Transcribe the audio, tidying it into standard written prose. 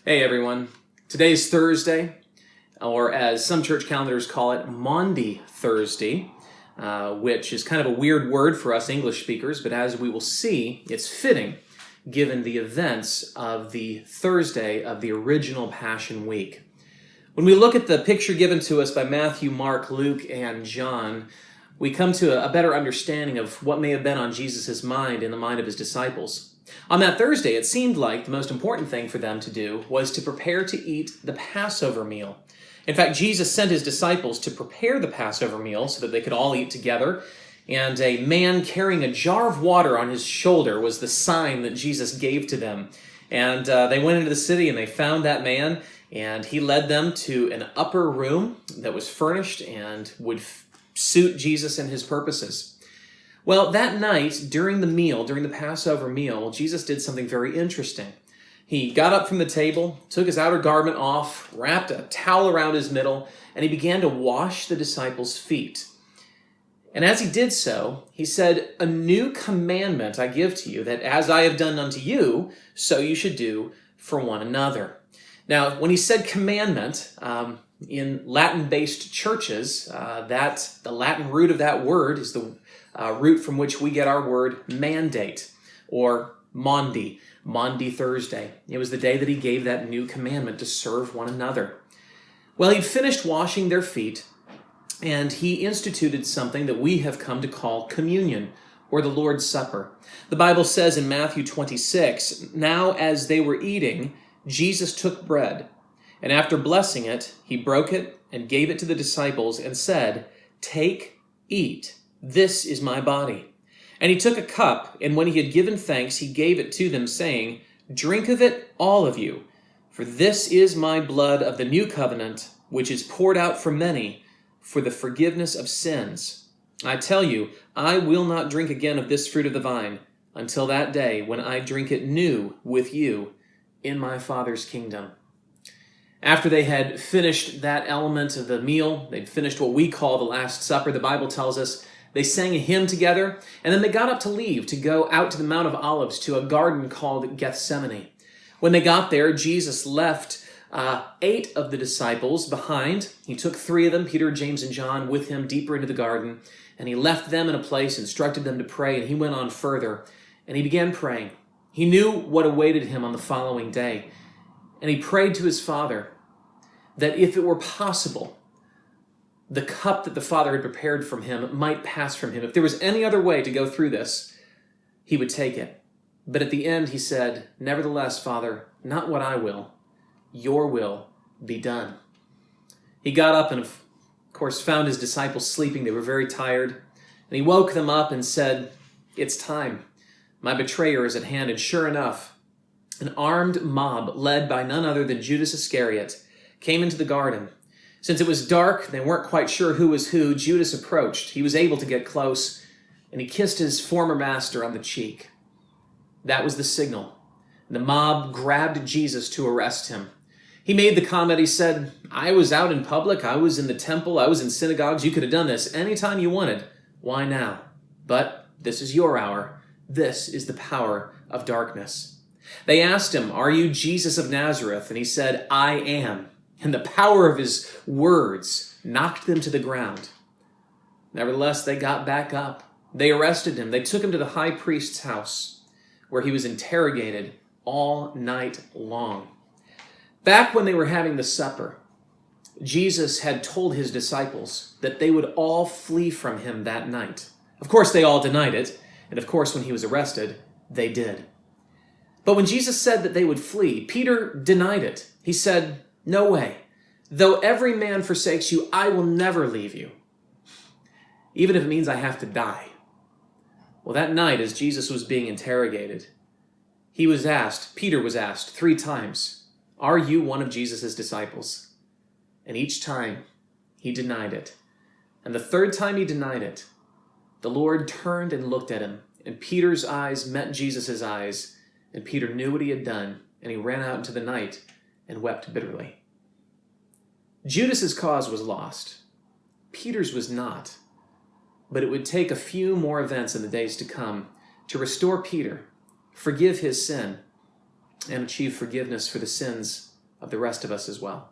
Hey everyone, today's Thursday, or as some church calendars call it, Maundy Thursday, which is kind of a weird word for us English speakers, but as we will see, it's fitting given the events of the Thursday of the original Passion Week. When we look at the picture given to us by Matthew, Mark, Luke, and John, we come to a better understanding of what may have been on Jesus' mind in the mind of his disciples. On that Thursday, it seemed like the most important thing for them to do was to prepare to eat the Passover meal. In fact, Jesus sent his disciples to prepare the Passover meal so that they could all eat together, and a man carrying a jar of water on his shoulder was the sign that Jesus gave to them. And they went into the city and they found that man, and he led them to an upper room that was furnished and would suit Jesus and his purposes. Well, that night, during the Passover meal, Jesus did something very interesting. He got up from the table, took his outer garment off, wrapped a towel around his middle, and he began to wash the disciples' feet. And as he did so, he said, "A new commandment I give to you, that as I have done unto you, so you should do for one another." Now, when he said commandment, in Latin-based churches, the Latin root of that word is the root from which we get our word mandate, or Maundy Thursday. It was the day that he gave that new commandment to serve one another. Well, he'd finished washing their feet, and he instituted something that we have come to call communion, or the Lord's Supper. The Bible says in Matthew 26, "Now as they were eating, Jesus took bread, and after blessing it, he broke it and gave it to the disciples and said, 'Take, eat. This is my body.' And he took a cup, and when he had given thanks, he gave it to them, saying, 'Drink of it, all of you, for this is my blood of the new covenant, which is poured out for many for the forgiveness of sins. I tell you, I will not drink again of this fruit of the vine until that day when I drink it new with you in my Father's kingdom.'" After they had finished that element of the meal, they'd finished what we call the Last Supper, the Bible tells us, they sang a hymn together, and then they got up to leave to go out to the Mount of Olives to a garden called Gethsemane. When they got there, Jesus left 8 of the disciples behind. He took 3 of them, Peter, James, and John, with him deeper into the garden, and he left them in a place, instructed them to pray, and he went on further, and he began praying. He knew what awaited him on the following day, and he prayed to his Father that if it were possible, the cup that the Father had prepared from him might pass from him. If there was any other way to go through this, he would take it. But at the end, he said, "Nevertheless, Father, not what I will, your will be done." He got up and, of course, found his disciples sleeping. They were very tired. And he woke them up and said, "It's time. My betrayer is at hand." And sure enough, an armed mob led by none other than Judas Iscariot came into the garden. Since it was dark, they weren't quite sure who was who. Judas approached. He was able to get close, and he kissed his former master on the cheek. That was the signal. The mob grabbed Jesus to arrest him. He made the comment, he said, "I was out in public, I was in the temple, I was in synagogues, you could have done this anytime you wanted. Why now? But this is your hour. This is the power of darkness." They asked him, "Are you Jesus of Nazareth?" And he said, "I am." And the power of his words knocked them to the ground. Nevertheless, they got back up. They arrested him. They took him to the high priest's house, where he was interrogated all night long. Back when they were having the supper, Jesus had told his disciples that they would all flee from him that night. Of course, they all denied it. And of course, when he was arrested, they did. But when Jesus said that they would flee, Peter denied it. He said, "No way. Though every man forsakes you, I will never leave you, even if it means I have to die." Well, that night, as Jesus was being interrogated, Peter was asked 3 times, "Are you one of Jesus' disciples?" And each time, he denied it. And the 3rd time he denied it, the Lord turned and looked at him, and Peter's eyes met Jesus' eyes, and Peter knew what he had done, and he ran out into the night and wept bitterly. Judas's cause was lost. Peter's was not. But it would take a few more events in the days to come to restore Peter, forgive his sin, and achieve forgiveness for the sins of the rest of us as well.